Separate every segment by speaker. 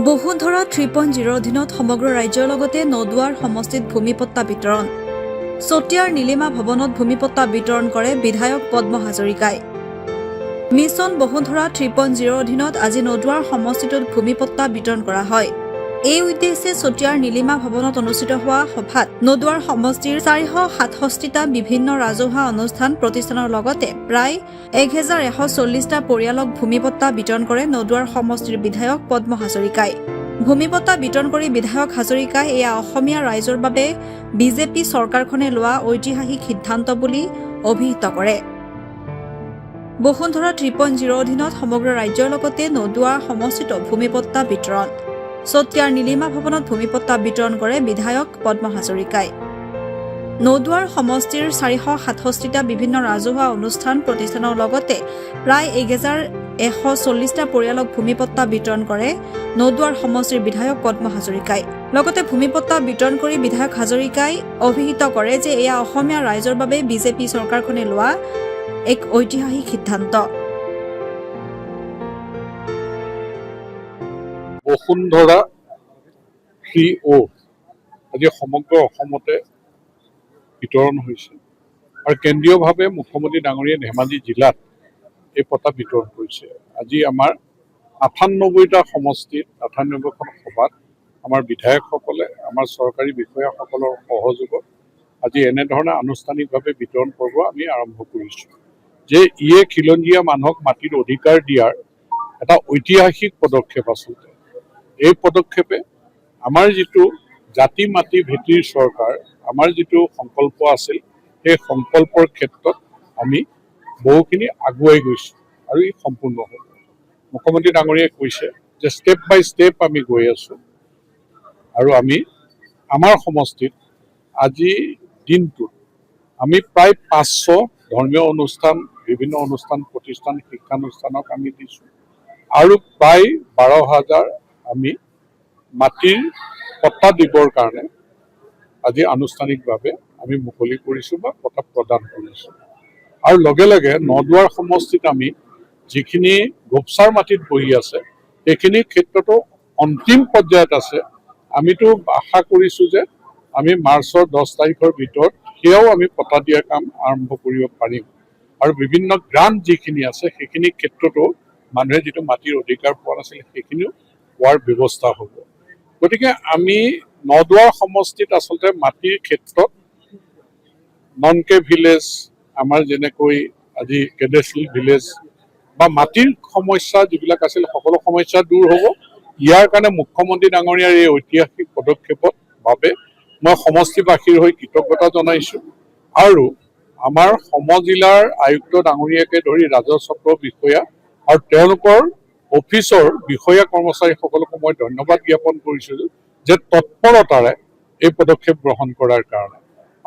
Speaker 1: বসুন্ধৰা 3.0 অধীনত সমগ্ৰ ৰাজ্যৰ লগতে নদুৱাৰ সমষ্টিত ভূমিপট্টা বিতৰণ। চতিয়াৰ নীলিমা ভৱনত ভূমিপট্টা বিতৰণ কৰে বিধায়ক পদ্ম হাজৰিকাই। মিছন বসুন্ধৰা 3.0 অধীনত আজি নদুৱাৰ সমষ্টিটোত ভূমিপট্টা বিতৰণ কৰা হয়। এই উদ্দেশ্যে চতিয়াৰ নীলিমা ভৱনত অনুষ্ঠিত হোৱা সভাত নদুৱাৰ সমষ্টিৰ 467টা বিভিন্ন ৰাজহুৱা অনুষ্ঠান প্ৰতিষ্ঠানৰ লগতে প্ৰায় 1140টা পৰিয়ালক ভূমিপট্টা বিতৰণ কৰে নদুৱাৰ সমষ্টিৰ বিধায়ক পদ্ম হাজৰিকাই। ভূমিপট্টা বিতৰণ কৰি বিধায়ক হাজৰিকাই এয়া অসমীয়া ৰাইজৰ বাবে বিজেপি চৰকাৰখনে লোৱা ঐতিহাসিক সিদ্ধান্ত বুলি অভিহিত কৰে। বসুন্ধৰা 3.0 অধীনত সমগ্ৰ ৰাজ্যৰ লগতে নদুৱাৰ সমষ্টিত ভূমিপট্টা বিতৰণ। চতিয়াৰ নীলিমা ভৱনত ভূমিপট্টা বিতৰণ কৰে বিধায়ক পদ্ম হাজৰিকাই। নদুৱাৰ সমষ্টিৰ 467টা বিভিন্ন ৰাজহুৱা অনুষ্ঠান প্ৰতিষ্ঠানৰ লগতে প্ৰায় 1140টা পৰিয়ালক ভূমিপট্টা বিতৰণ কৰে নদুৱাৰ সমষ্টিৰ বিধায়ক পদ্ম হাজৰিকাই। লগতে ভূমিপট্টা বিতৰণ কৰি বিধায়ক হাজৰিকাই অভিহিত কৰে যে এয়া অসমীয়া ৰাইজৰ বাবে বিজেপি চৰকাৰখনে লোৱা এক ঐতিহাসিক সিদ্ধান্ত।
Speaker 2: বসুন্ধৰা 3.0 আজি সমগ্ৰ অসমতে বিতৰণ হৈছে আৰু কেন্দ্ৰীয়ভাৱে মুখ্যমন্ত্ৰী ডাঙৰীয়াই ধেমাজি জিলাত এই পট্টা বিতৰণ কৰিছে। আজি আমাৰ 98টা সমষ্টিত 98খন সভাত আমাৰ বিধায়কসকলে আমাৰ চৰকাৰী বিষয়াসকলৰ সহযোগত আজি এনেধৰণে আনুষ্ঠানিকভাৱে বিতৰণ পৰ্ব আমি আৰম্ভ কৰিছোঁ যে ইয়ে খিলঞ্জীয়া মানুহক মাটিৰ অধিকাৰ দিয়াৰ এটা ঐতিহাসিক পদক্ষেপ আচলতে। এই পদক্ষেপে আমাৰ যিটো জাতি মাটি ভেটিৰ চৰকাৰ, আমাৰ যিটো সংকল্প আছিল সেই সংকল্পৰ ক্ষেত্ৰত আমি বহুখিনি আগুৱাই গৈছোঁ আৰু ই সম্পূৰ্ণ হ'ব। মুখ্যমন্ত্ৰী ডাঙৰীয়াই কৈছে যে ষ্টেপ বাই ষ্টেপ আমি গৈ আছোঁ আৰু আমি আমাৰ সমষ্টিত আজি দিনটোত আমি প্ৰায় 500 ধৰ্মীয় অনুষ্ঠান, বিভিন্ন অনুষ্ঠান প্ৰতিষ্ঠান, শিক্ষানুষ্ঠানক আমি দিছোঁ আৰু প্ৰায় 12,000 আমি মাটিৰ পট্টা দিবৰ কাৰণে আজি আনুষ্ঠানিকভাৱে আমি মুকলি কৰিছোঁ বা পট্টা প্ৰদান কৰিছোঁ। আৰু লগে লগে নদুৱাৰ সমষ্টিত আমি যিখিনি গোপচাৰ মাটিত বহি আছে সেইখিনি ক্ষেত্ৰতো অন্তিম পৰ্যায়ত আছে। আমিতো আশা কৰিছোঁ যে আমি মাৰ্চৰ 10 তাৰিখৰ ভিতৰত সেয়াও আমি পট্টা দিয়াৰ কাম আৰম্ভ কৰিব পাৰিম আৰু বিভিন্ন গ্ৰাণ্ট যিখিনি আছে সেইখিনি ক্ষেত্ৰতো মানুহে যিটো মাটিৰ অধিকাৰ পোৱা নাছিল সেইখিনিও পোৱাৰ ব্যৱস্থা হ'ব। গতিকে আমি নদুৱাৰ সমষ্টিত আচলতে মাটিৰ ক্ষেত্ৰত নন কে ভিলেজ, আমাৰ যেনেকৈ আজি কেডেছিল ভিলেজ বা মাটিৰ সমস্যা যিবিলাক আছিল সকলো সমস্যা দূৰ হ'ব। ইয়াৰ কাৰণে মুখ্যমন্ত্ৰী ডাঙৰীয়াৰ এই ঐতিহাসিক পদক্ষেপৰ বাবে মই সমষ্টিবাসীৰ হৈ কৃতজ্ঞতা জনাইছোঁ আৰু আমাৰ সমজিলাৰ আয়ুক্ত ডাঙৰীয়াকে ধৰি ৰাজহ চক্ৰ বিষয়া আৰু তেওঁলোকৰ অফিচৰ বিষয়া কৰ্মচাৰীসকলকো মই ধন্যবাদ জ্ঞাপন কৰিছোঁ যে তৎপৰতাৰে এই পদক্ষেপ গ্ৰহণ কৰাৰ কাৰণে।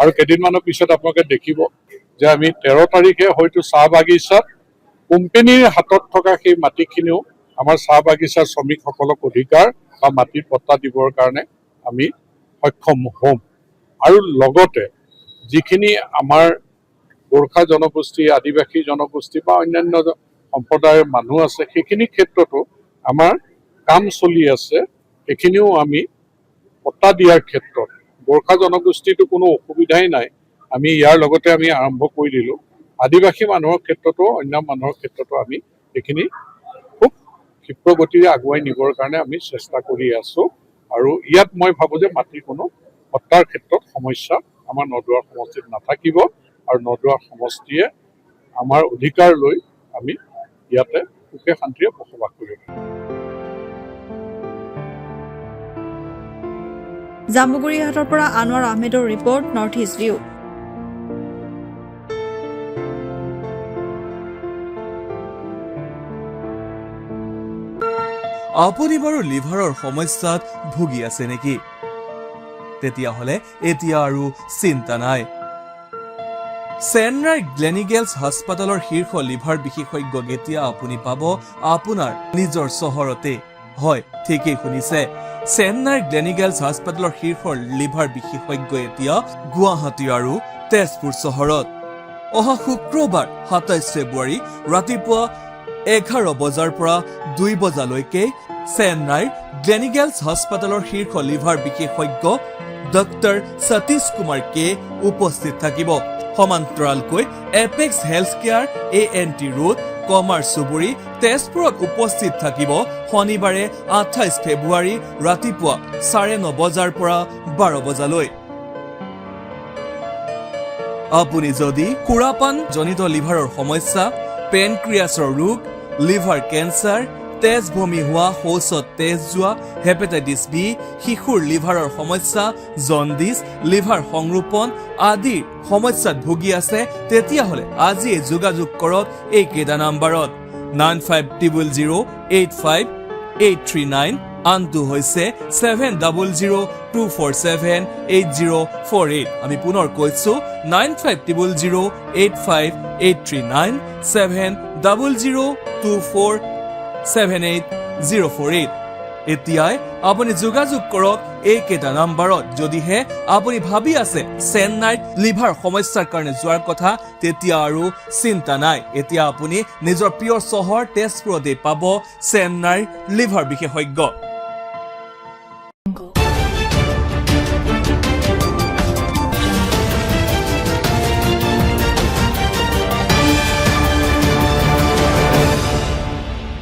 Speaker 2: আৰু কেইদিনমানৰ পিছত আপোনালোকে দেখিব যে আমি 13 তাৰিখে হয়তো চাহ বাগিচাত কোম্পানীৰ হাতত থকা সেই মাটিখিনিও আমাৰ চাহ বাগিচাৰ শ্ৰমিকসকলক অধিকাৰ বা মাটিৰ পট্টা দিবৰ কাৰণে আমি সক্ষম হ'ম। আৰু লগতে যিখিনি আমাৰ গোৰ্খা জনগোষ্ঠী, আদিবাসী জনগোষ্ঠী বা অন্যান্য সম্প্ৰদায়ৰ মানুহ আছে সেইখিনি ক্ষেত্ৰতো আমাৰ কাম চলি আছে। সেইখিনিও আমি পট্টা দিয়াৰ ক্ষেত্ৰত গোৰ্খা জনগোষ্ঠীটো কোনো অসুবিধাই নাই, আমি ইয়াৰ লগতে আমি আৰম্ভ কৰি দিলোঁ। আদিবাসী মানুহৰ ক্ষেত্ৰতো অন্য মানুহৰ ক্ষেত্ৰতো আমি সেইখিনি খুব ক্ষিপ্ৰগতিৰে আগুৱাই নিবৰ কাৰণে আমি চেষ্টা কৰি আছোঁ আৰু ইয়াত মই ভাবোঁ যে মাটিৰ কোনো পট্টাৰ ক্ষেত্ৰত সমস্যা আমাৰ নদুৱাৰ সমষ্টিত নাথাকিব আৰু নদুৱাৰ সমষ্টিয়ে আমাৰ অধিকাৰ লৈ আমি ইয়াতে সুখে শান্তিৰে বসবাস কৰিব।
Speaker 1: জামুগুৰিহাটৰ পৰা আনোৱাৰ আহমেদৰ ৰিপৰ্ট, নৰ্থ ইষ্ট ভিউ।
Speaker 3: আপুনি বাৰু লিভাৰৰ সমস্যাত ভুগি আছে নেকি? তেতিয়াহ'লে এতিয়া আৰু চিন্তা নাই। চেন্নাইৰ গ্লেনিগেলছ হাস্পাতালৰ শীৰ্ষ লিভাৰ বিশেষজ্ঞ এতিয়া আপুনি পাব আপোনাৰ নিজৰ চহৰতে। হয়, ঠিকেই শুনিছে, চেন্নাইৰ গ্লেনিগেলছ হাস্পাতালৰ শীৰ্ষ লিভাৰ বিশেষজ্ঞ এতিয়া গুৱাহাটী আৰু তেজপুৰ চহৰত। অহা শুক্ৰবাৰ 27 ফেব্ৰুৱাৰী ৰাতিপুৱা 11 বজাৰ পৰা 2 বজালৈকে চেন্নাইৰ গ্লেনিগেলছ হাস্পাতালৰ শীৰ্ষ লিভাৰ বিশেষজ্ঞ ডক্টৰ সতীশ কুমাৰ কে উপস্থিত থাকিব। সমান্তৰালকৈ apex health care ANT road কমাৰ চুবুৰী তেজপুৰত উপস্থিত থাকিব শনিবাৰে 28 ফেব্ৰুৱাৰী ৰাতিপুৱা 9:30 বজাৰ পৰা 12 বজালৈ। আপুনি যদি সুৰাপান জনিত লিভাৰৰ সমস্যা, পেনক্ৰিয়াছৰ ৰোগ, লিভাৰ কেঞ্চাৰ, তেজ বমি হোৱা, শৌচত তেজ যোৱা, হেপাটাইটিছ বি, শিশুৰ লিভাৰৰ সমস্যা, জণ্ডিছ, লিভাৰ সংৰোপণ আদিৰ সমস্যাত ভুগি আছে তেতিয়াহ'লে আজিয়ে যোগাযোগ কৰক এইকেইটা নাম্বাৰত 9500853839, আনটো হৈছে 7002478048। আমি পুনৰ কৈছো 9500853839, 7002478048। এতিয়াই আপুনি যোগাযোগ কৰক এইকেইটা নাম্বাৰত। যদিহে আপুনি ভাবি আছে চেন্নাইত লিভাৰ সমস্যাৰ কাৰণে যোৱাৰ কথা, তেতিয়া আৰু চিন্তা নাই। এতিয়া আপুনি নিজৰ প্ৰিয় চহৰ তেজপুৰতে পাব চেন্নাইৰ লিভাৰ বিশেষজ্ঞ।